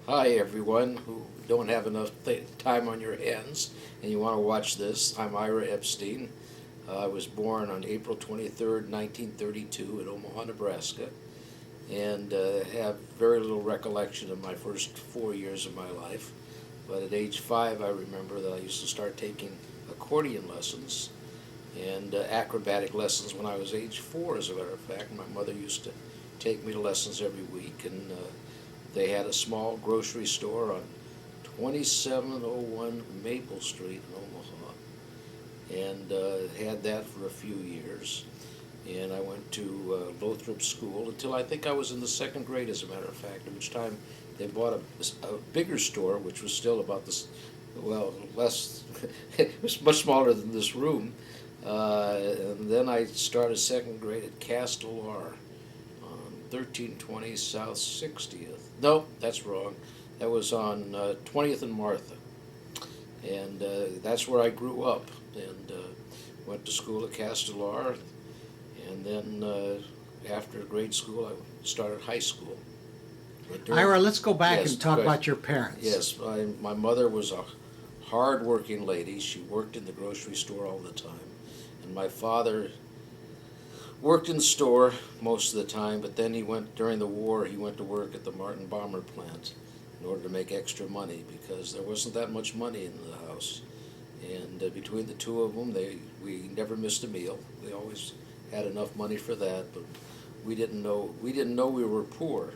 Hi, everyone who don't have enough time on your hands and you want to watch this. I'm Ira Epstein. I was born on April 23rd, 1932, in Omaha, Nebraska, and have very little recollection of my first 4 years of my life. But at age 5, I remember that I used to start taking accordion lessons and acrobatic lessons when I was age 4, as a matter of fact. My mother used to take me to lessons every week, and they had a small grocery store on 2701 Maple Street in Omaha, and had that for a few years. And I went to Lothrop School until I think I was in the second grade, as a matter of fact, at which time they bought a bigger store, which was still about this, well, less, it was much smaller than this room. And then I started second grade at Castellar, 1320 South 60th. No, that's wrong. That was on 20th and Martha. And that's where I grew up, and went to school at Castellar. And then after grade school, I started high school. Ira, let's go back Yes, and talk go ahead. about your parents. Yes, my mother was a hard-working lady. She worked in the grocery store all the time. And my father worked in the store most of the time, but then during the war, he went to work at the Martin Bomber plant in order to make extra money because there wasn't that much money in the house. And between the two of them, we never missed a meal. We always had enough money for that, but we didn't know we were poor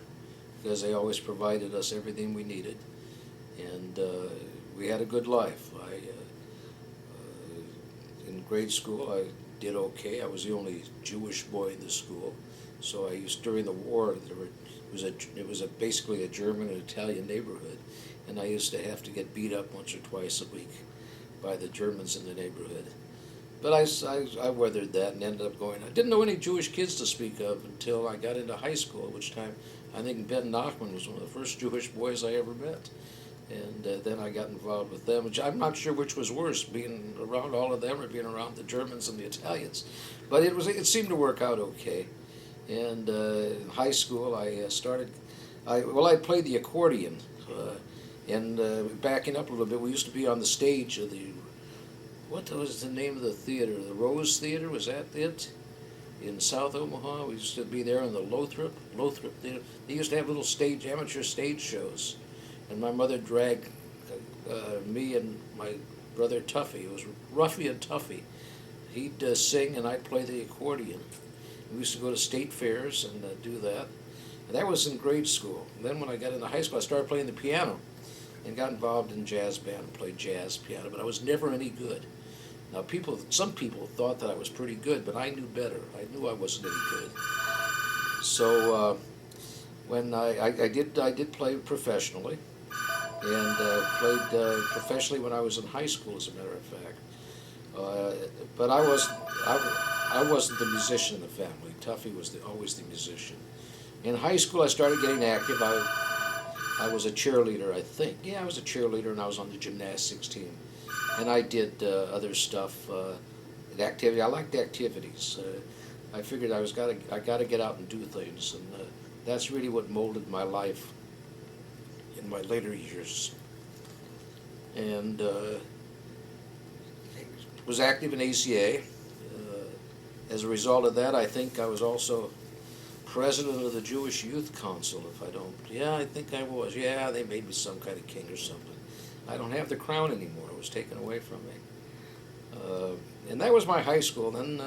because they always provided us everything we needed, and we had a good life. In grade school, I did okay. I was the only Jewish boy in the school, so during the war it was basically a German and Italian neighborhood, and I used to have to get beat up once or twice a week by the Germans in the neighborhood. But I weathered that and ended up going. I didn't know any Jewish kids to speak of until I got into high school, at which time I think Ben Nachman was one of the first Jewish boys I ever met. And then I got involved with them, which I'm not sure which was worse, being around all of them or being around the Germans and the Italians. But it seemed to work out okay. And in high school, I played the accordion. And backing up a little bit, we used to be on the stage of what was the name of the theater? The Rose Theater, was that it? In South Omaha, we used to be there in the Lothrop Theater. They used to have little amateur stage shows. And my mother dragged me and my brother Tuffy. It was Ruffy and Tuffy. He'd sing and I'd play the accordion. We used to go to state fairs and do that. And that was in grade school. And then when I got into high school, I started playing the piano and got involved in jazz band and played jazz piano, but I was never any good. Now, some people thought that I was pretty good, but I knew better. I knew I wasn't any good. So when I did play professionally, and played professionally when I was in high school, as a matter of fact. But I wasn't the musician in the family. Tuffy was always the musician. In high school, I started getting active. I was a cheerleader, I think. Yeah, I was a cheerleader, and I was on the gymnastics team. And I did other stuff, activity. I liked activities. I figured I got to get out and do things, and that's really what molded my life in my later years. And was active in ACA. As a result of that, I think I was also president of the Jewish Youth Council, if I don't. Yeah, I think I was. Yeah, they made me some kind of king or something. I don't have the crown anymore. It was taken away from me. And that was my high school. Then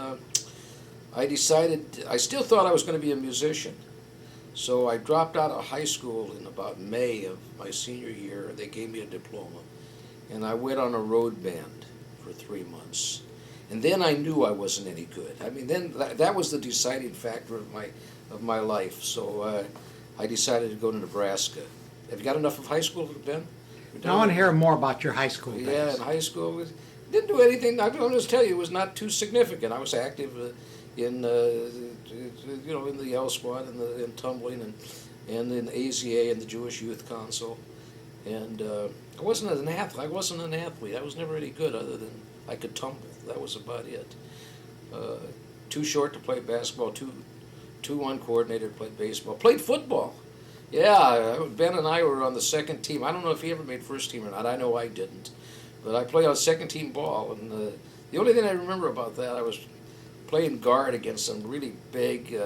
I decided, I still thought I was going to be a musician. So I dropped out of high school in about May of my senior year. They gave me a diploma. And I went on a road band for 3 months. And then I knew I wasn't any good. I mean, then that was the deciding factor of my life. So I decided to go to Nebraska. Have you got enough of high school, Ben? Now I want to hear more about your high school days. Yeah, in high school, didn't do anything. I'm going to tell you, it was not too significant. I was active in in the L Squad and in tumbling and in AZA and the Jewish Youth Council. And I wasn't an athlete. I was never any good other than I could tumble. That was about it. Too short to play basketball. Too uncoordinated to play baseball. Played football. Yeah, Ben and I were on the second team. I don't know if he ever made first team or not. I know I didn't. But I played on second team ball, and the only thing I remember about that, I was playing guard against some really big,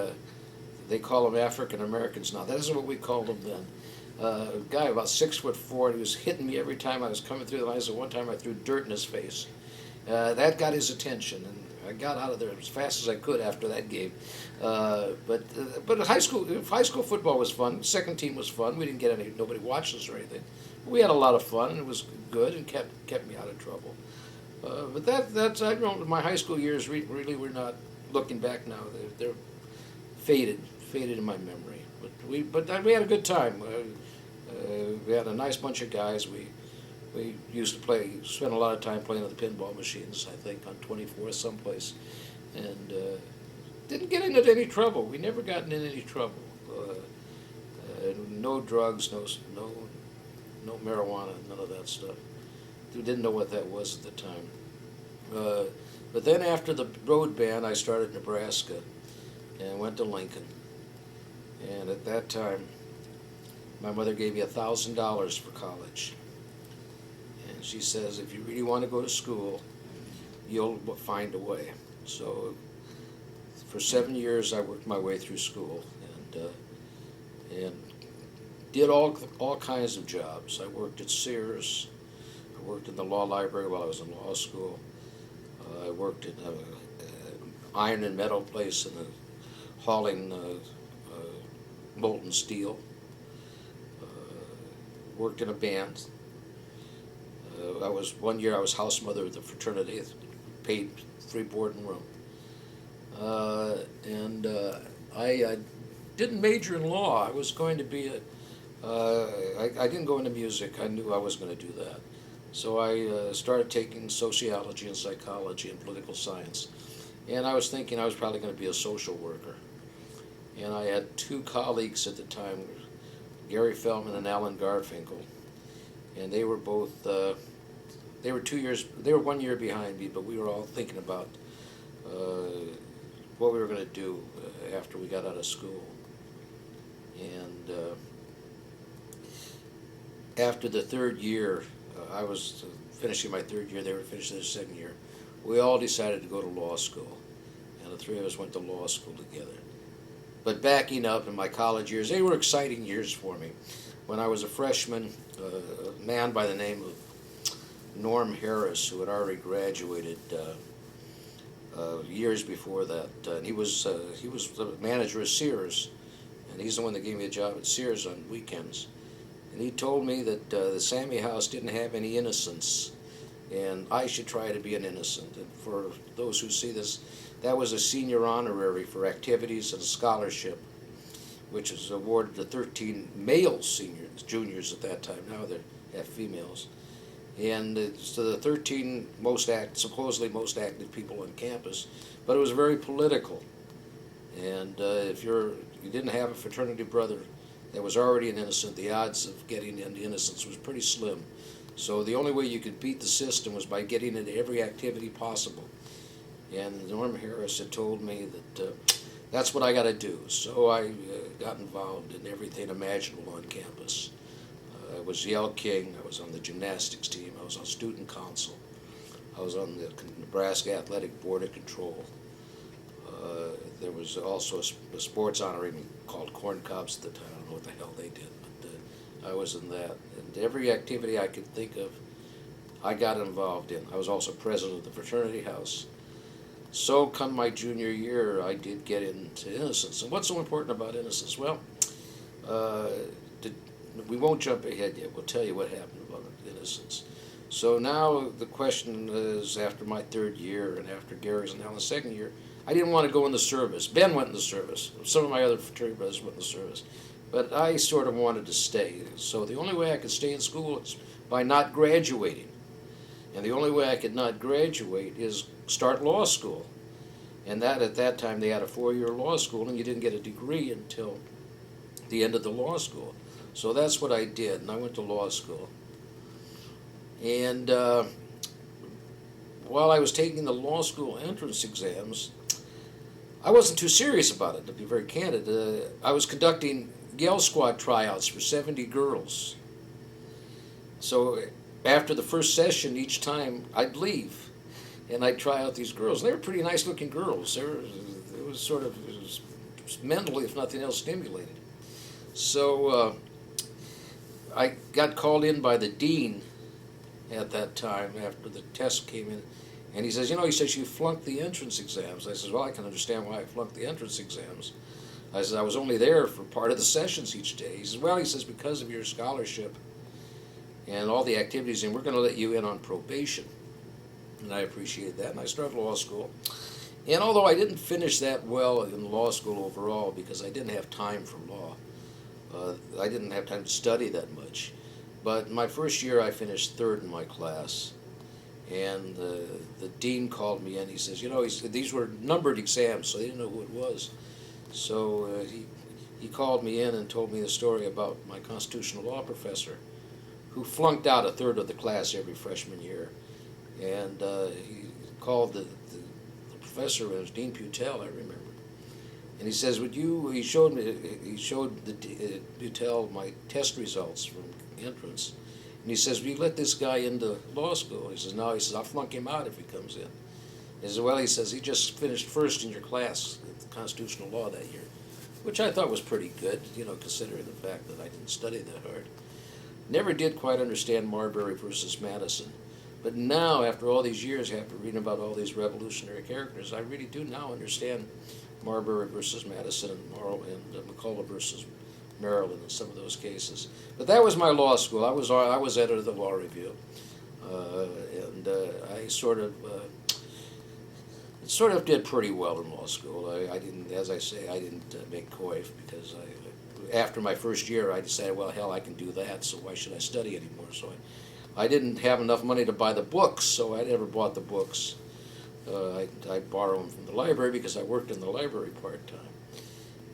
they call them African Americans now. That isn't what we called them then. A guy about 6'4", and he was hitting me every time I was coming through the lines. And one time I threw dirt in his face. That got his attention, and I got out of there as fast as I could after that game. But high school football was fun. Second team was fun. We didn't get nobody watched us or anything. We had a lot of fun, and it was good and kept me out of trouble. But that's I don't. My high school years really were not. Looking back now, they're faded in my memory. But we had a good time. We had a nice bunch of guys. We used to spend a lot of time playing with the pinball machines, I think, on 24th someplace. And didn't get into any trouble. We never got into any trouble. No drugs, no marijuana, none of that stuff. We didn't know what that was at the time. But then after the road ban, I started Nebraska and went to Lincoln. And at that time, my mother gave me $1,000 for college. And she says, if you really want to go to school, you'll find a way. So for 7 years, I worked my way through school and did all kinds of jobs. I worked at Sears. I worked in the law library while I was in law school. I worked in an iron and metal place and hauling molten steel. Worked in a band. One year I was house mother of the fraternity, paid free board and room. I didn't major in law. I was going to be I didn't go into music. I knew I was going to do that. So I started taking sociology and psychology and political science. And I was thinking I was probably going to be a social worker. And I had two colleagues at the time, Gary Feldman and Alan Garfinkel. And they were both, they were 1 year behind me, but we were all thinking about what we were going to do after we got out of school. And after the third year, I was finishing my third year, they were finishing their second year. We all decided to go to law school, and the three of us went to law school together. But backing up in my college years, they were exciting years for me. When I was a freshman, a man by the name of Norm Harris, who had already graduated years before that, and he was the manager of Sears, and he's the one that gave me a job at Sears on weekends. And he told me that the Sammy House didn't have any innocence, and I should try to be an innocent. And for those who see this, that was a senior honorary for activities and scholarship, which is awarded to 13 male juniors at that time. Now they have females. And it's to the 13 supposedly most active people on campus. But it was very political. And if you didn't have a fraternity brother that was already an innocent, the odds of getting into innocence was pretty slim. So the only way you could beat the system was by getting into every activity possible. And Norm Harris had told me that that's what I got to do. So I got involved in everything imaginable on campus. I was Yale King. I was on the gymnastics team. I was on student council. I was on the Nebraska Athletic Board of Control. There was also a sports honorarium called Corn Cobs at the time. I don't know what the hell they did, but I was in that. And every activity I could think of, I got involved in. I was also president of the fraternity house. So come my junior year, I did get into innocence. And what's so important about innocence? Well, we won't jump ahead yet. We'll tell you what happened about innocence. So now the question is, after my third year and after Gary's and Alan's second year, I didn't want to go in the service. Ben went in the service. Some of my other fraternity brothers went in the service. But I sort of wanted to stay. So the only way I could stay in school is by not graduating. And the only way I could not graduate is start law school. And that at that time they had a 4-year law school, and you didn't get a degree until the end of the law school. So that's what I did, and I went to law school. And while I was taking the law school entrance exams, I wasn't too serious about it, to be very candid. I was conducting Yell Squad tryouts for 70 girls. So after the first session, each time I'd leave, and I'd try out these girls. They were pretty nice-looking girls. It was sort of it was mentally, if nothing else, stimulated. So I got called in by the dean at that time after the test came in, and he says, he says, you flunked the entrance exams. I says, well, I can understand why I flunked the entrance exams. I said, I was only there for part of the sessions each day. He says, well, he says, because of your scholarship and all the activities, and we're going to let you in on probation. And I appreciated that, and I started law school. And although I didn't finish that well in law school overall because I didn't have time for law, I didn't have time to study that much. But my first year I finished third in my class, and the dean called me in. He says, he said, these were numbered exams, so they didn't know who it was. So he called me in and told me the story about my constitutional law professor who flunked out a third of the class every freshman year. And he called the professor, it was Dean Putel, I remember. And he says, he showed Putel my test results from entrance. And he says, will you let this guy into law school? He says, no. He says, I'll flunk him out if he comes in. He says, well, he says, he just finished first in your class at constitutional law that year, which I thought was pretty good, considering the fact that I didn't study that hard. Never did quite understand Marbury versus Madison. But now, after all these years, after reading about all these revolutionary characters, I really do now understand Marbury versus Madison and McCullough versus Maryland in some of those cases. But that was my law school. I was editor of the Law Review, and I sort of did pretty well in law school. I didn't, as I say, I didn't make coif because after my first year, I decided, well, hell, I can do that, so why should I study anymore? So I didn't have enough money to buy the books, so I never bought the books. I borrowed them from the library because I worked in the library part-time.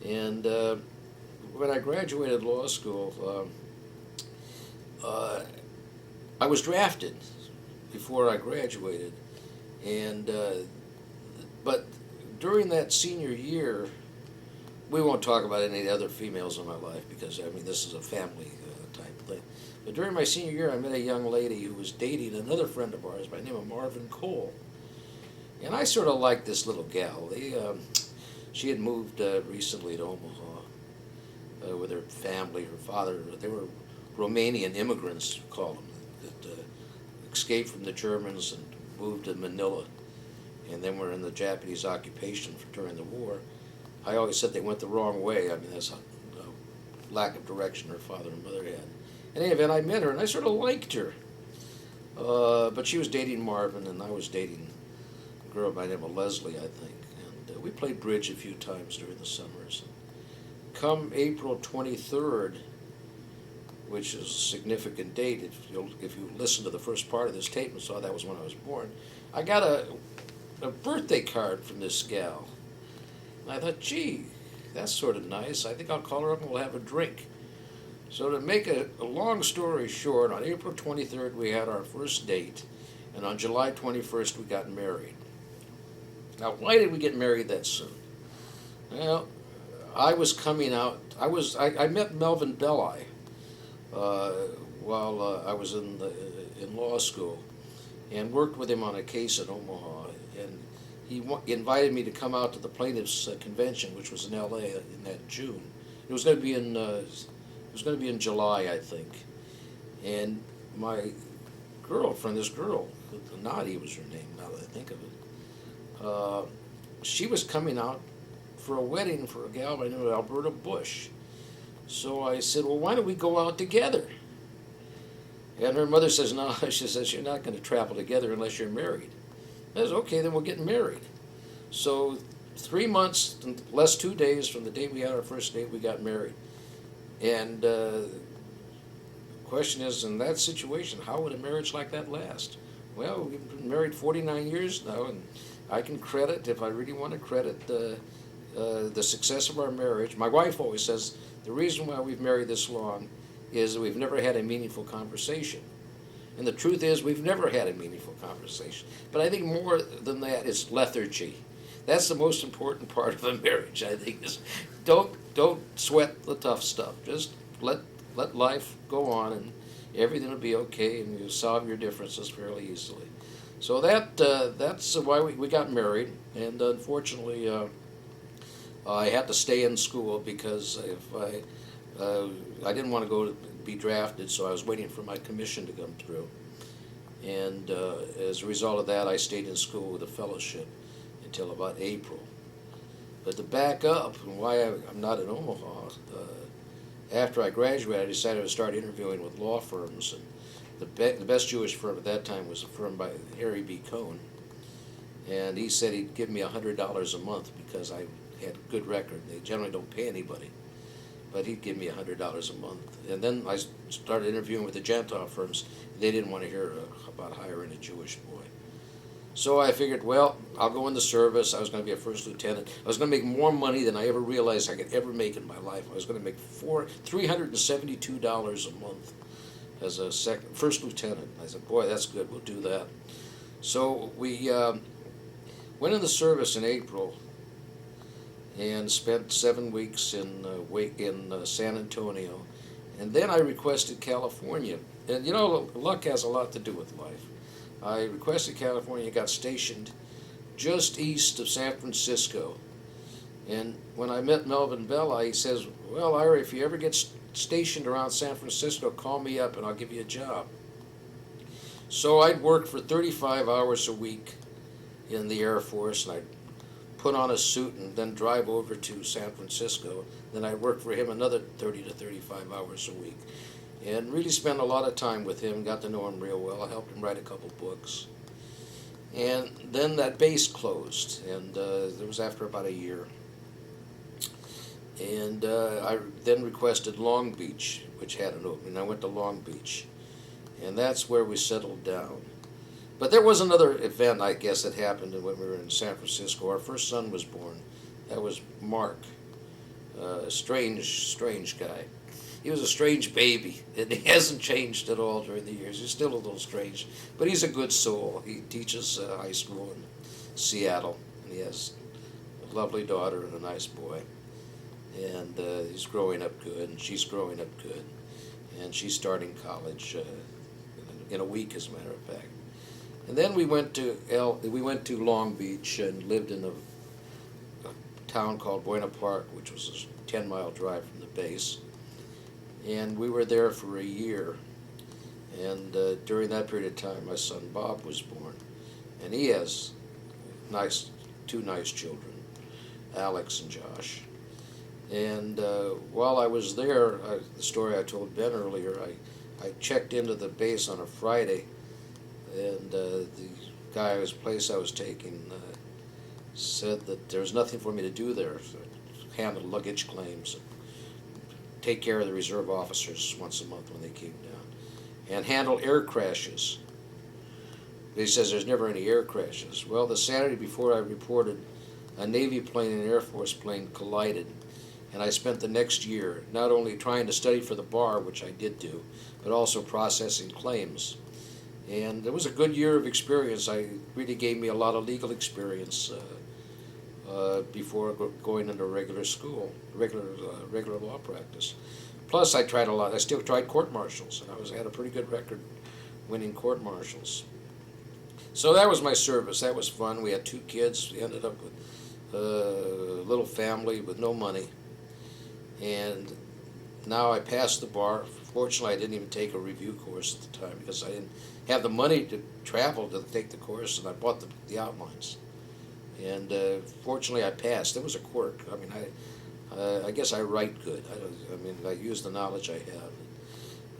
And when I graduated law school, I was drafted before I graduated. And but during that senior year, we won't talk about any other females in my life because, this is a family type thing. But during my senior year, I met a young lady who was dating another friend of ours by the name of Marvin Cole. And I sort of liked this little gal. She had moved recently to Omaha with her family, her father. They were Romanian immigrants, you call them, that escaped from the Germans and moved to Manila, and then were in the Japanese occupation during the war. I always said they went the wrong way. That's a lack of direction her father and mother had. In any event, I met her, and I sort of liked her. But she was dating Marvin, and I was dating a girl by the name of Leslie, I think. And we played bridge a few times during the summers. Come April 23rd, which is a significant date, if you listen to the first part of this tape and saw that was when I was born, I got a birthday card from this gal. And I thought, gee, that's sort of nice. I think I'll call her up and we'll have a drink. So to make a long story short, on April 23rd we had our first date, and on July 21st we got married. Now, why did we get married that soon? Well, I was coming out. I met Melvin Belli while I was in law school, and worked with him on a case in Omaha. And he invited me to come out to the plaintiffs' convention, which was in L.A. in that June. It was going to be in July, I think. And my girlfriend, this girl, Nadi was her name. Now that I think of it, she was coming out for a wedding for a gal by the name of Alberta Bush. So I said, well, why don't we go out together? And her mother says, no, she says, you're not going to travel together unless you're married. I said, okay, then we'll get married. So 3 months, less 2 days from the day we had our first date, we got married. And the question is, in that situation, how would a marriage like that last? Well, we've been married 49 years now, and I can credit, if I really want to credit, the success of our marriage. My wife always says, the reason why we've married this long is that we've never had a meaningful conversation. And the truth is, we've never had a meaningful conversation. But I think more than that is lethargy. That's the most important part of a marriage, I think, is don't don't sweat the tough stuff. Just let life go on, and everything will be okay, and you'll solve your differences fairly easily. So that's why we got married, and unfortunately, I had to stay in school because if I didn't want to go to be drafted, so I was waiting for my commission to come through. And as a result of that, I stayed in school with a fellowship until about April. But to back up, and why I'm not in Omaha, after I graduated, I decided to start interviewing with law firms. And the best Jewish firm at that time was a firm by Harry B. Cohn. And he said he'd give me $100 a month because I had a good record. They generally don't pay anybody, but he'd give me $100 a month. And then I started interviewing with the Gentile firms. They didn't want to hear about hiring a Jewish boy. So I figured, well, I'll go in the service. I was going to be a first lieutenant. I was going to make more money than I ever realized I could ever make in my life. I was going to make $372 a month as a first lieutenant. I said, boy, that's good. We'll do that. So we went in the service in April and spent 7 weeks in San Antonio. And then I requested California. And you know, luck has a lot to do with life. I requested California, got stationed just east of San Francisco. And when I met Melvin Bella, he says, well, Ira, if you ever get stationed around San Francisco, call me up and I'll give you a job. So I'd work for 35 hours a week in the Air Force, and I'd put on a suit and then drive over to San Francisco. Then I'd work for him another 30 to 35 hours a week. And really spent a lot of time with him, got to know him real well. I helped him write a couple books. And then that base closed, and it was after about a year. And I then requested Long Beach, which had an opening. I went to Long Beach, and that's where we settled down. But there was another event, I guess, that happened when we were in San Francisco. Our first son was born. That was Mark, a strange guy. He was a strange baby, and he hasn't changed at all during the years. He's still a little strange, but he's a good soul. He teaches high school in Seattle, and he has a lovely daughter and a nice boy. And he's growing up good, and she's growing up good, and she's starting college in a week, as a matter of fact. And then we went to Long Beach and lived in a town called Buena Park, which was a 10-mile drive from the base. And we were there for a year. And during that period of time, my son Bob was born. And he has two nice children, Alex and Josh. And while I was there, the story I told Ben earlier, I checked into the base on a Friday, and the place I was taking said that there was nothing for me to do there. So handle luggage claims, take care of the reserve officers once a month when they came down, and handle air crashes. He says there's never any air crashes. Well, the Saturday before I reported, a Navy plane and an Air Force plane collided, and I spent the next year not only trying to study for the bar, which I did do, but also processing claims. And it was a good year of experience. I really gave me a lot of legal experience before going into regular school, regular law practice. Plus, I tried a lot. I still tried court-martials, and I had a pretty good record winning court-martials. So that was my service. That was fun. We had 2 kids. We ended up with a little family with no money. And now I passed the bar. Fortunately, I didn't even take a review course at the time because I didn't have the money to travel to take the course, and I bought the outlines. And fortunately, I passed. It was a quirk. I mean, I guess I write good. I use the knowledge I have.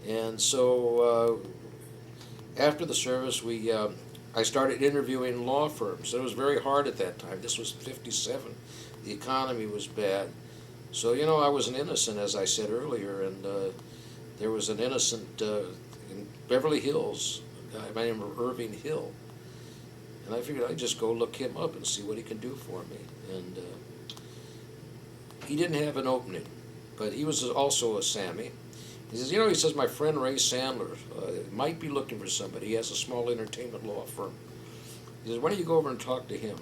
And so after the service, I started interviewing law firms. It was very hard at that time. This was 1957. The economy was bad. So, I was an innocent, as I said earlier, and there was an innocent in Beverly Hills, a guy by the name of Irving Hill. And I figured I'd just go look him up and see what he can do for me. And he didn't have an opening, but he was also a Sammy. He says, my friend Ray Sandler might be looking for somebody. He has a small entertainment law firm. He says, why don't you go over and talk to him?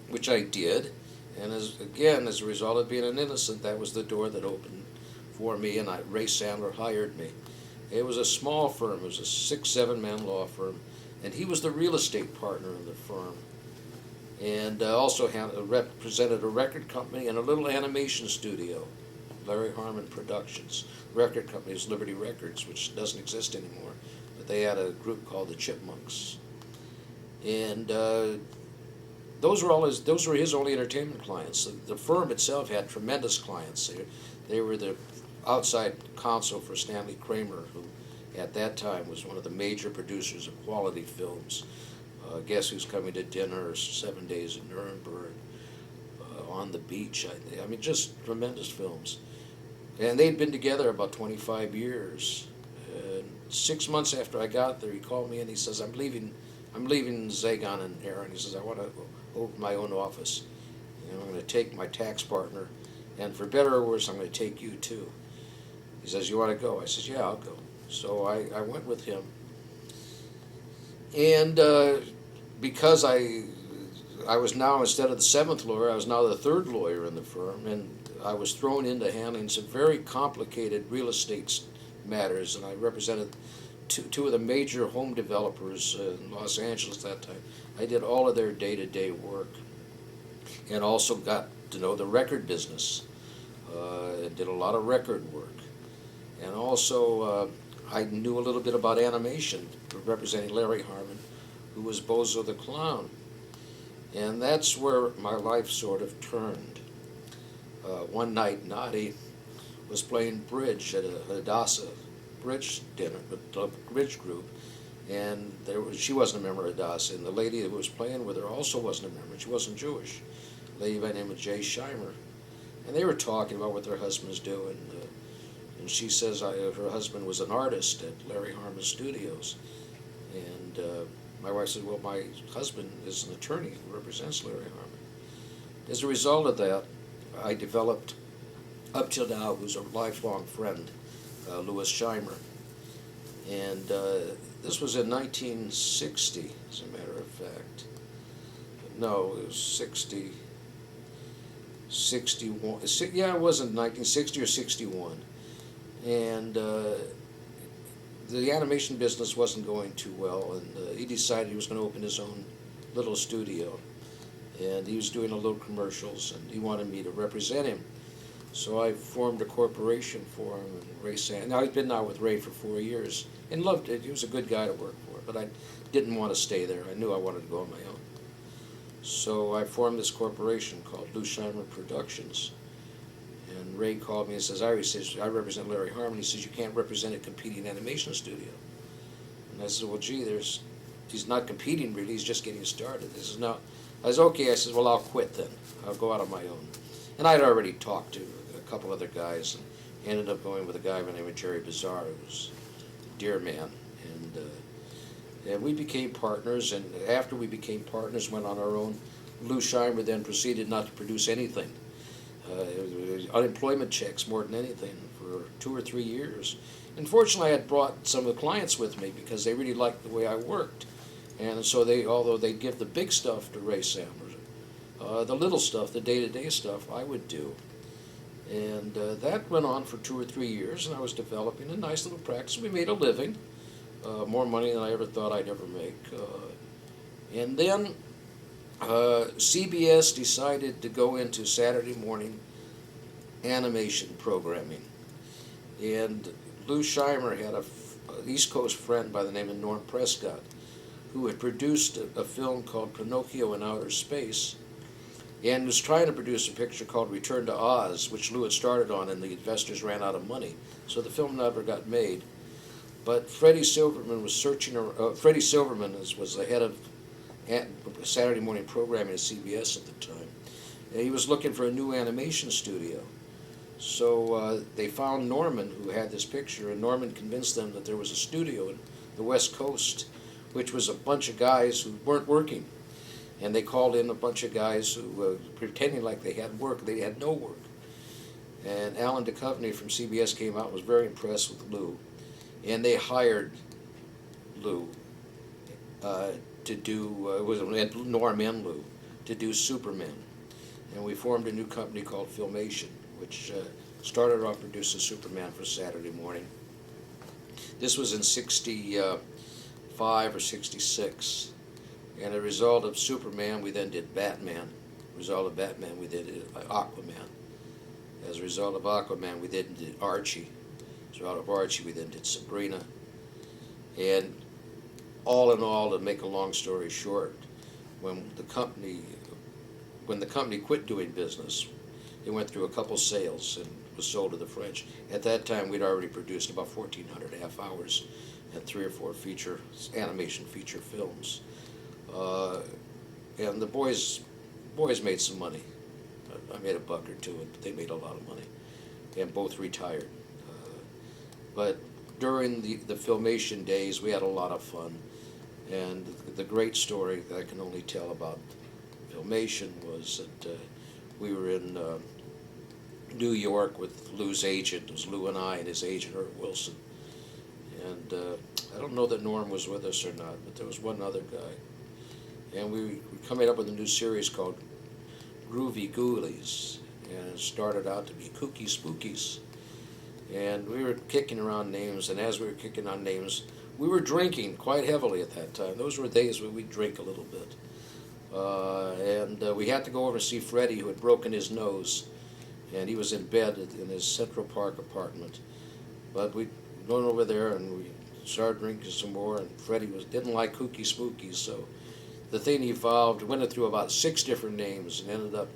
Which I did. And as a result of being an innocent, that was the door that opened for me, and Ray Sandler hired me. It was a small firm. It was a 6, 7 man law firm, and he was the real estate partner in the firm. And also represented a record company and a little animation studio, Larry Harmon Productions. Record company is Liberty Records, which doesn't exist anymore, but they had a group called the Chipmunks. And those were his only entertainment clients. The firm itself had tremendous clients. They were the outside counsel for Stanley Kramer, who at that time was one of the major producers of quality films. Guess Who's Coming to Dinner, 7 Days in Nuremberg, On the Beach. I mean, just tremendous films. And they'd been together about 25 years. 6 months after I got there, he called me and he says, I'm leaving Zagon and Aaron. He says, I want to open my own office. I'm going to take my tax partner, and for better or worse, I'm going to take you too. He says, you want to go? I says, yeah, I'll go. So I went with him. And because I was now, instead of the 7th lawyer, I was now the 3rd lawyer in the firm, and I was thrown into handling some very complicated real estate matters, and I represented two of the major home developers in Los Angeles at that time. I did all of their day-to-day work, and also got to know the record business. Did a lot of record work, and also I knew a little bit about animation, representing Larry Harmon, who was Bozo the Clown. And that's where my life sort of turned. One night, Noddy was playing bridge at a Hadassah bridge dinner, a bridge group, and she wasn't a member of Hadassah, and the lady who was playing with her also wasn't a member. She wasn't Jewish, a lady by the name of Jay Scheimer. And they were talking about what their husbands do, and she says her husband was an artist at Larry Harmon Studios. And my wife said, well, my husband is an attorney who represents Larry Harmon. As a result of that, I developed, up till now, who's a lifelong friend, Louis Scheimer. And this was in 1960, as a matter of fact. No, it was 61. Yeah, it was in 1960 or 61. And the animation business wasn't going too well, and he decided he was going to open his own little studio. And he was doing a little commercials, and he wanted me to represent him. So I formed a corporation for him, and Ray Sandler. Now, he's been now with Ray for 4 years, and loved it. He was a good guy to work for, but I didn't want to stay there. I knew I wanted to go on my own. So I formed this corporation called Lou Scheimer Productions. And Ray called me and says, he says, I represent Larry Harmon. He says, you can't represent a competing animation studio. And I said, well, gee, he's not competing really, he's just getting started. He says, no. I said, okay. I said, well, I'll quit then. I'll go out on my own. And I'd already talked to a couple other guys, and ended up going with a guy by the name of Jerry Bizarre, who was a dear man. And we became partners, and after we became partners, went on our own. Lou Scheimer then proceeded not to produce anything. It was unemployment checks more than anything for 2 or 3 years. Unfortunately, I had brought some of the clients with me because they really liked the way I worked. And so although they'd give the big stuff to Ray Sandler, the little stuff, the day-to-day stuff, I would do. And that went on for 2 or 3 years, and I was developing a nice little practice. We made a living, more money than I ever thought I'd ever make. And then CBS decided to go into Saturday morning animation programming. And Lou Scheimer had an East Coast friend by the name of Norm Prescott, who had produced a film called Pinocchio in Outer Space, and was trying to produce a picture called Return to Oz, which Lou had started on, and the investors ran out of money. So the film never got made. But Freddie Silverman was was the head of Saturday morning programming at CBS at the time. And he was looking for a new animation studio. So they found Norman, who had this picture, and Norman convinced them that there was a studio in the West Coast, which was a bunch of guys who weren't working. And they called in a bunch of guys who were pretending like they had work. They had no work. And Alan Duchovny from CBS came out and was very impressed with Lou. And they hired Lou to do, Norm and Lou, to do Superman. and we formed a new company called Filmation, which started off producing Superman for Saturday morning. This was in 65 or 66. And as a result of Superman, we then did Batman. As a result of Batman, we did Aquaman. As a result of Aquaman, we then did Archie. As a result of Archie, we then did Sabrina. And all in all, to make a long story short, when the company quit doing business, it went through a couple sales and was sold to the French. At that time, we'd already produced about 1,400 half hours and 3 or 4 animation feature films. And the boys made some money. I made $1 or $2, and they made a lot of money, and both retired. But during the Filmation days, we had a lot of fun, and the great story that I can only tell about Filmation was that we were in New York with Lou's agent. It was Lou and I and his agent, Herb Wilson. And I don't know that Norm was with us or not, but there was one other guy. And we were coming up with a new series called Groovy Ghoulies, and it started out to be Kooky Spookies. And we were kicking around names, and as we were kicking on names, we were drinking quite heavily at that time. Those were days when we'd drink a little bit. And we had to go over and see Freddie, who had broken his nose, and he was in bed in his Central Park apartment. But we went over there, and we started drinking some more, and Freddie didn't like Kooky Spookies, so the thing evolved, went through about 6 different names, and ended up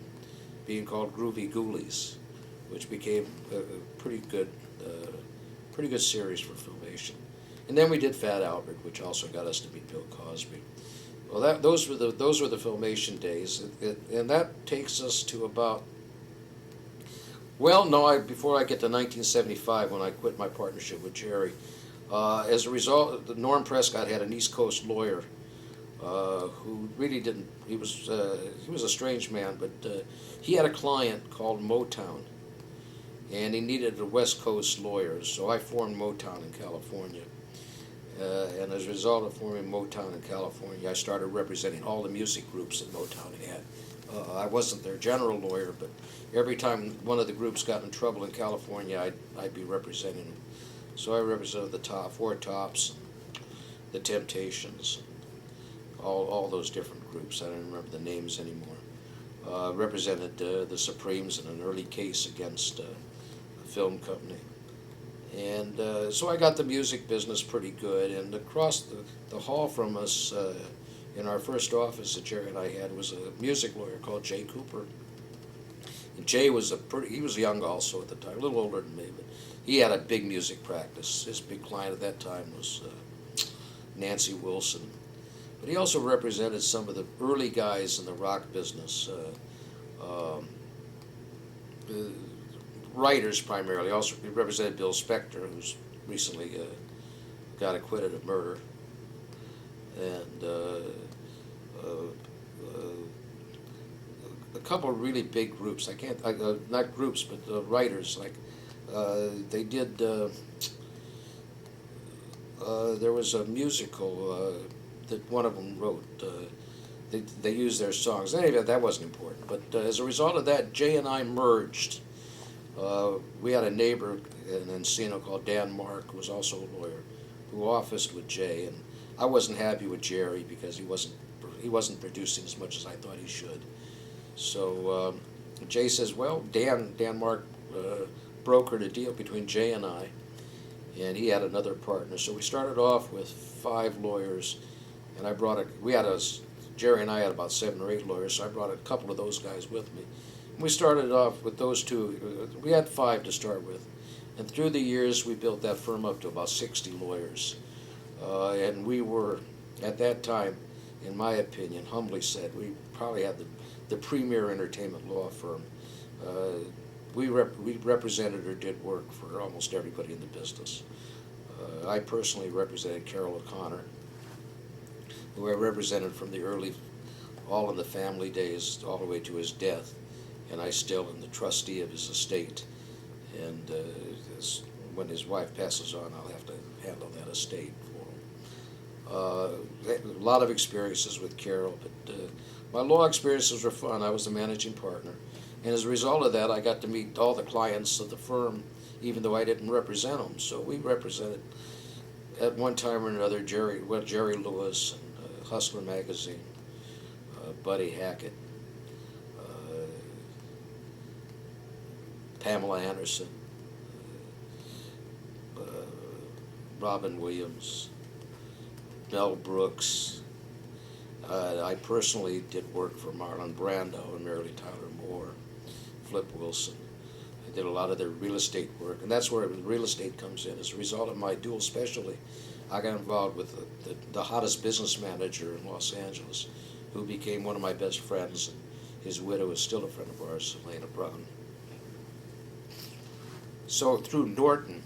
being called Groovy Ghoulies, which became a pretty good series for Filmation. And then we did Fat Albert, which also got us to meet Bill Cosby. Well, those were the Filmation days, and that takes us to about. Well, no, before I get to 1975, when I quit my partnership with Jerry, as a result, Norm Prescott had an East Coast lawyer. Who really didn't, he was a strange man, but he had a client called Motown, and he needed a West Coast lawyer, so I formed Motown in California. And as a result of forming Motown in California, I started representing all the music groups that Motown had. I wasn't their general lawyer, but every time one of the groups got in trouble in California, I'd be representing them. So I represented the Four Tops, the Temptations, all those different groups. I don't remember the names anymore. Represented the Supremes in an early case against a film company. And so I got the music business pretty good. And across the hall from us, in our first office that Jerry and I had, was a music lawyer called Jay Cooper. And Jay was he was young also at the time, a little older than me, but he had a big music practice. His big client at that time was Nancy Wilson. But he also represented some of the early guys in the rock business, writers primarily. Also, he represented Bill Spector, who's recently got acquitted of murder, and a couple of really big groups. Not groups, but writers. Like they did. There was a musical. That one of them wrote. They used their songs. Anyway, that wasn't important. But as a result of that, Jay and I merged. We had a neighbor in Encino called Dan Mark, who was also a lawyer, who officed with Jay. And I wasn't happy with Jerry because he wasn't producing as much as I thought he should. So Jay says, well, Dan Mark brokered a deal between Jay and I, and he had another partner. So we started off with 5 lawyers. And Jerry and I had about 7 or 8 lawyers, so I brought a couple of those guys with me. And we started off with those 2. We had 5 to start with. And through the years, we built that firm up to about 60 lawyers. And we were, at that time, in my opinion, humbly said, we probably had the premier entertainment law firm. We represented or did work for almost everybody in the business. I personally represented Carroll O'Connor, who I represented from the early, all in the family days, all the way to his death, and I still am the trustee of his estate. And when his wife passes on, I'll have to handle that estate for him. A lot of experiences with Carroll, but My law experiences were fun. I was the managing partner. And as a result of that, I got to meet all the clients of the firm, even though I didn't represent them. So we represented, at one time or another, Jerry Lewis, and Hustler Magazine, Buddy Hackett, Pamela Anderson, Robin Williams, Mel Brooks. I personally did work for Marlon Brando and Mary Tyler Moore, Flip Wilson. I did a lot of their real estate work, and that's where real estate comes in. As a result of my dual specialty, I got involved with the hottest business manager in Los Angeles, who became one of my best friends, and his widow is still a friend of ours, Elena Brown. So through Norton,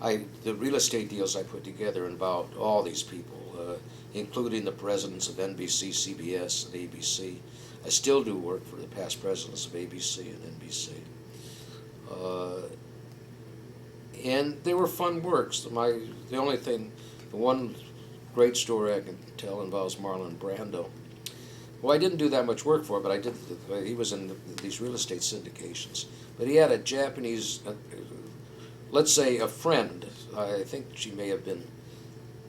the real estate deals I put together involved all these people, including the presidents of NBC, CBS, and ABC. I still do work for the past presidents of ABC and NBC. And they were fun works. The one great story I can tell involves Marlon Brando. Well, I didn't do that much work for it, but he was in these real estate syndications. But he had a Japanese, let's say a friend. I think she may have been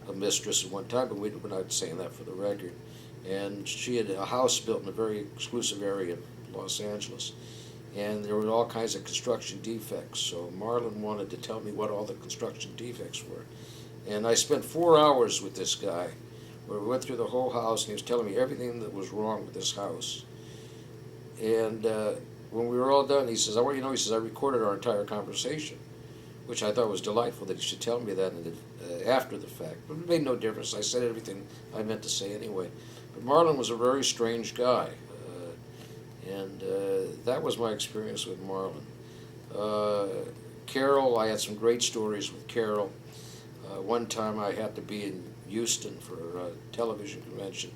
a mistress at one time, but we're not saying that for the record. And she had a house built in a very exclusive area of Los Angeles. And there were all kinds of construction defects. So Marlon wanted to tell me what all the construction defects were. And I spent 4 hours with this guy, where we went through the whole house, and he was telling me everything that was wrong with this house. And when we were all done, he says, I want you to know, he says, I recorded our entire conversation, which I thought was delightful that he should tell me that after the fact. But it made no difference. I said everything I meant to say anyway. But Marlon was a very strange guy. And that was my experience with Marlon. Carol, I had some great stories with Carol. One time I had to be in Houston for a television convention,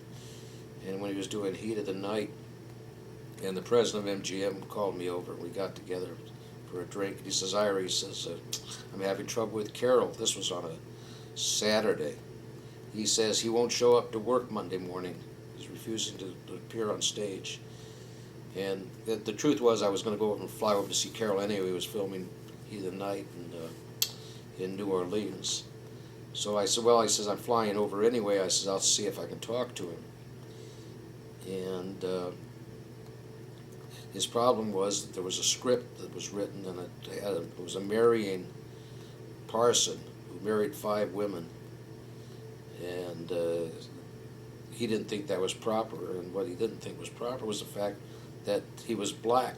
and when he was doing Heat of the Night, and the president of MGM called me over, and we got together for a drink, and he says, Ira, he says, I'm having trouble with Carol. This was on a Saturday. He says he won't show up to work Monday morning. He's refusing to appear on stage. And the truth was, I was going to go over and fly over to see Carol anyway. He was filming Heat of the Night in New Orleans. So I said, well, I says, I'm flying over anyway. I says, I'll see if I can talk to him. And his problem was that there was a script that was written, and it was a marrying parson who married 5 women. And he didn't think that was proper. And what he didn't think was proper was the fact that he was black.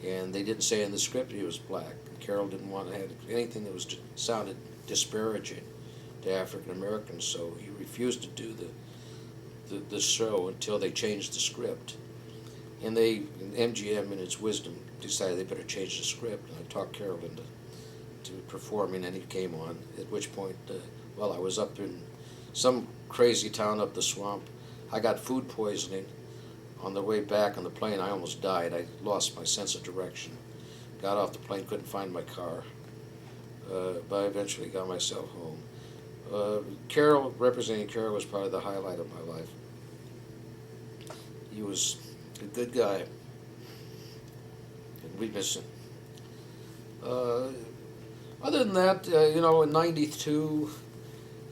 And they didn't say in the script he was black. And Carol didn't want to have anything that sounded disparaging to African Americans, so he refused to do the show until they changed the script. And MGM, in its wisdom, decided they better change the script. And I talked Carol into performing, and he came on. At which point, I was up in some crazy town up the swamp. I got food poisoning. On the way back on the plane, I almost died. I lost my sense of direction. Got off the plane, couldn't find my car. But I eventually got myself home. Representing Carol was probably the highlight of my life. He was a good guy, and we miss him. Other than that, in '92,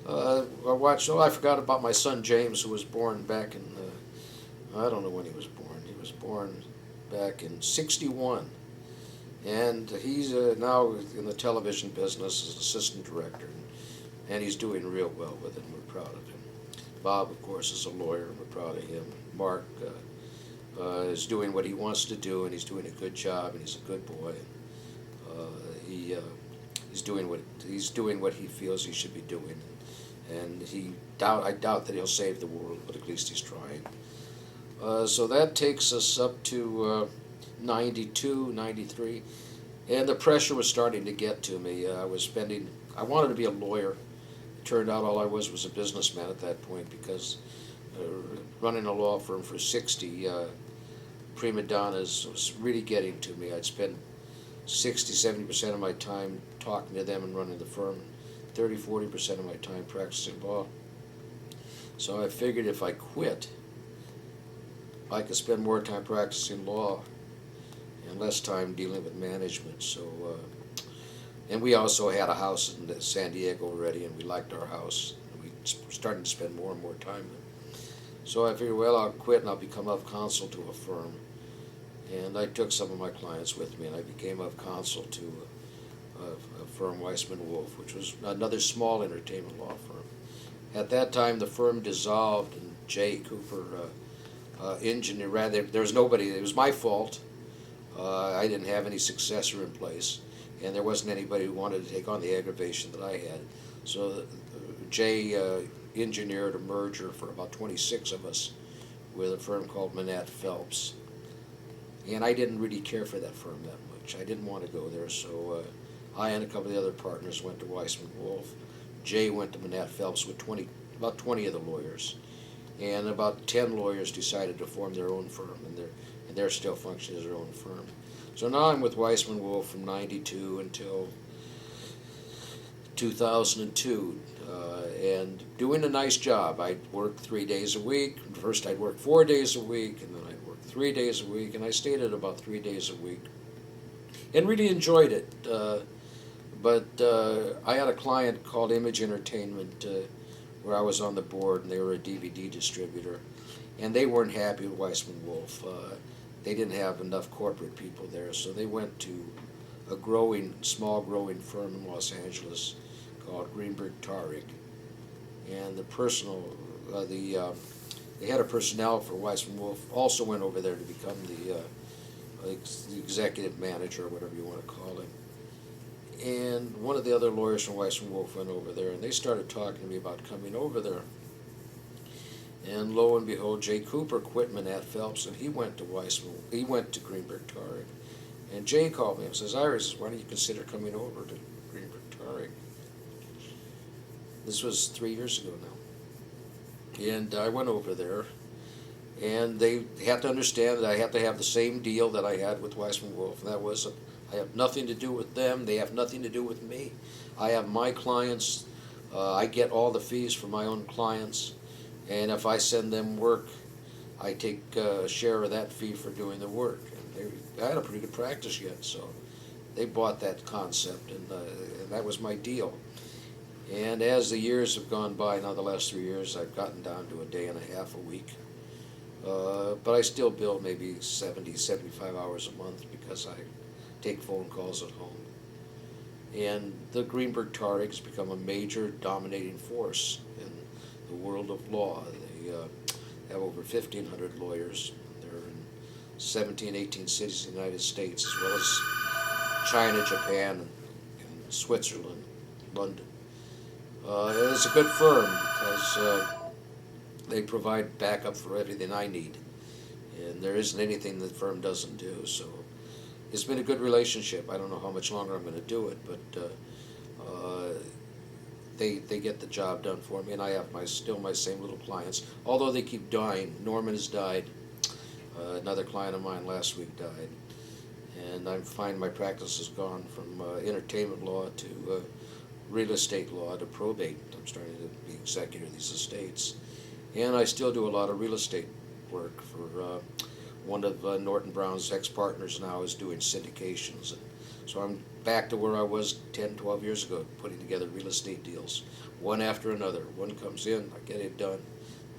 I forgot about my son James, who was born back in, I don't know when he was born. He was born back in '61. And he's now in the television business as assistant director. And he's doing real well with it, and we're proud of him. Bob, of course, is a lawyer, and we're proud of him. Mark is doing what he wants to do, and he's doing a good job, and he's a good boy. He's doing what he feels he should be doing, and I doubt that he'll save the world, but at least he's trying. So that takes us up to 92, 93, and the pressure was starting to get to me. I wanted to be a lawyer. It turned out all I was a businessman at that point, because running a law firm for 60 prima donnas was really getting to me. I'd spend 60-70% of my time talking to them and running the firm, 30-40% of my time practicing law. So I figured if I quit, I could spend more time practicing law and less time dealing with management. So, and we also had a house in San Diego already, and we liked our house. We started to spend more and more time there. So I figured, well, I'll quit and I'll become of counsel to a firm. And I took some of my clients with me, and I became of counsel to a firm, Weissman Wolf, which was another small entertainment law firm. At that time, the firm dissolved, and Jay Cooper, engineer, rather, there was nobody. It was my fault. I didn't have any successor in place, and there wasn't anybody who wanted to take on the aggravation that I had. So Jay engineered a merger for about 26 of us with a firm called Manette Phelps. And I didn't really care for that firm that much. I didn't want to go there, so I and a couple of the other partners went to Weissman Wolf. Jay went to Manette Phelps with about 20 of the lawyers. And about 10 lawyers decided to form their own firm, and they're still functioning as their own firm. So now I'm with Weissman Wolf from 92 until 2002, and doing a nice job. I'd work 3 days a week. First I'd work 4 days a week, and then I'd work 3 days a week, and I stayed at about 3 days a week and really enjoyed it. But I had a client called Image Entertainment where I was on the board, and they were a DVD distributor, and they weren't happy with Weissman Wolf. They didn't have enough corporate people there, so they went to a small growing firm in Los Angeles called Greenberg Tarrig, and the head of personnel for Weissman Wolf also went over there to become the executive manager, or whatever you want to call him. And one of the other lawyers from Weissman Wolf went over there, and they started talking to me about coming over there. And lo and behold, Jay Cooper quit Manette Phelps, and he went to Greenberg Tarrig. And Jay called me and says, "Iris, why don't you consider coming over to Greenberg Tarrig?" This was 3 years ago now. And I went over there, and they had to understand that I had to have the same deal that I had with Weissman Wolf, and that was I have nothing to do with them. They have nothing to do with me. I have my clients. I get all the fees for my own clients. And if I send them work, I take a share of that fee for doing the work. And I had a pretty good practice yet, so they bought that concept, and that was my deal. And as the years have gone by, now the last 3 years, I've gotten down to a day and a half a week. But I still bill maybe 70, 75 hours a month because I take phone calls at home. And the Greenberg Tarrig has become a major dominating force in the world of law. They have over 1,500 lawyers. They're in 17, 18 cities in the United States, as well as China, Japan, and Switzerland, London. It's a good firm because they provide backup for everything I need. And there isn't anything the firm doesn't do, so it's been a good relationship. I don't know how much longer I'm going to do it, but they get the job done for me, and I have still my same little clients, although they keep dying. Norman has died. Another client of mine last week died, and I find my practice has gone from entertainment law to real estate law to probate. I'm starting to be executor of these estates, and I still do a lot of real estate work for one of Norton Brown's ex-partners now is doing syndications. And so I'm back to where I was 10, 12 years ago, putting together real estate deals, one after another. One comes in, I get it done,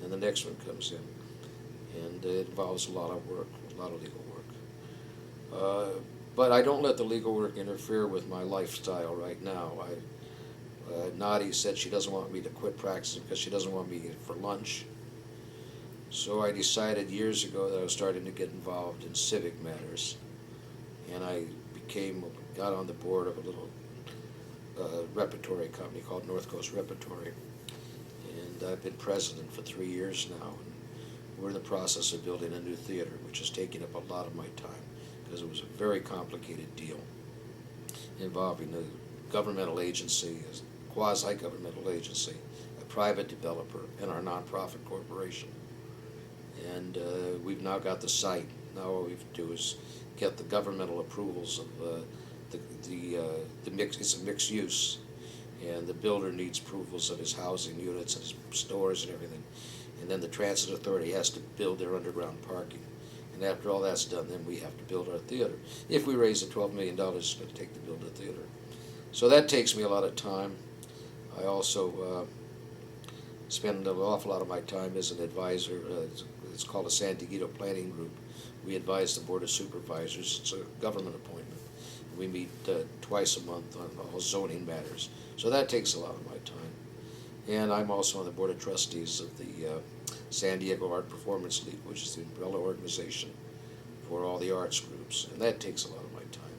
and the next one comes in. And it involves a lot of work, a lot of legal work. But I don't let the legal work interfere with my lifestyle right now. Nadi said she doesn't want me to quit practicing because she doesn't want me for lunch. So I decided years ago that I was starting to get involved in civic matters, and I got on the board of a little repertory company called North Coast Repertory, and I've been president for 3 years now, and we're in the process of building a new theater, which is taking up a lot of my time, because it was a very complicated deal involving a governmental agency, a quasi-governmental agency, a private developer, and our nonprofit corporation. And we've now got the site. Now what we have to do is get the governmental approvals of the mix. It's a mixed use, and the builder needs approvals of his housing units and his stores and everything. and then the Transit Authority has to build their underground parking. And after all that's done, then we have to build our theater. If we raise the $12 million, it's going to take to build a theater. So that takes me a lot of time. I also spend an awful lot of my time as an advisor. It's called a San Diego Planning Group. We advise the Board of Supervisors. It's a government appointment. We meet twice a month on all zoning matters. So that takes a lot of my time. And I'm also on the Board of Trustees of the San Diego Art Performance League, which is the umbrella organization for all the arts groups. And that takes a lot of my time.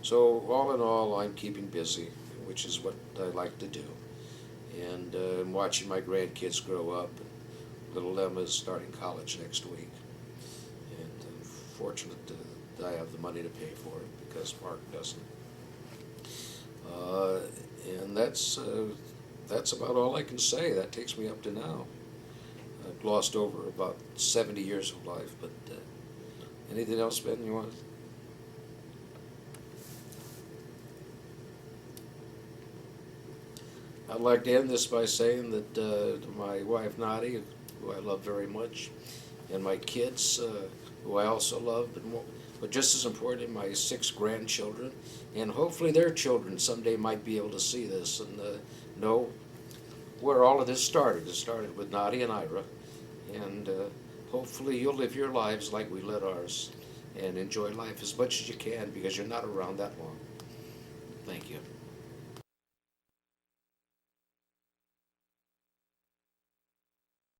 So all in all, I'm keeping busy, which is what I like to do. And I'm watching my grandkids grow up. Little Emma is starting college next week. And I'm fortunate that I have the money to pay for it because Mark doesn't. And that's about all I can say. That takes me up to now. I've glossed over about 70 years of life, but anything else, Ben, you want? I'd like to end this by saying that my wife, Nadi, who I love very much, and my kids, who I also love, but just as important, my 6 grandchildren, and hopefully their children someday might be able to see this and know where all of this started. It started with Nadi and Ira, and hopefully you'll live your lives like we led ours and enjoy life as much as you can because you're not around that long. Thank you.